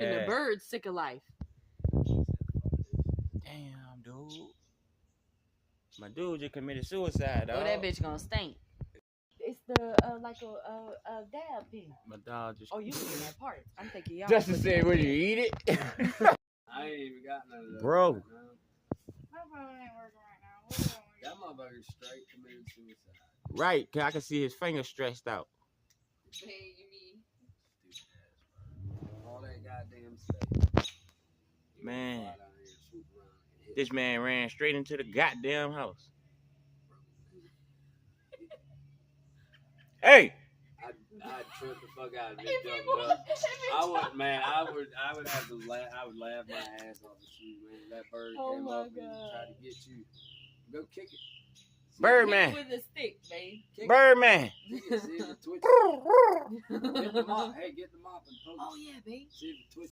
And the bird's sick of life. Damn, dude. My dude just committed suicide, dog. Oh, that bitch gonna stink. It's the like a dab pen. My dog just. Oh, you looking at parts? I'm thinking y'all. Justin said, "Will you eat it?" I ain't even got none of those. Bro. Right now. My phone ain't working right now. What do That motherfucker straight committed suicide. Right, cause I can see his fingers stretched out. Hey, you need. All that goddamn stuff. Man, this man ran straight into the goddamn house. Hey! I'd trip the fuck out of this dumb duck. I would, man. I would have to laugh. I would laugh my ass off at you, man. That bird came up and tried to get you. Go kick it. Birdman. With a stick, babe. Birdman. Kick it, see if it twitches. Get the mop. Hey, get the mop and poke it. Oh yeah, babe. See if it twitches.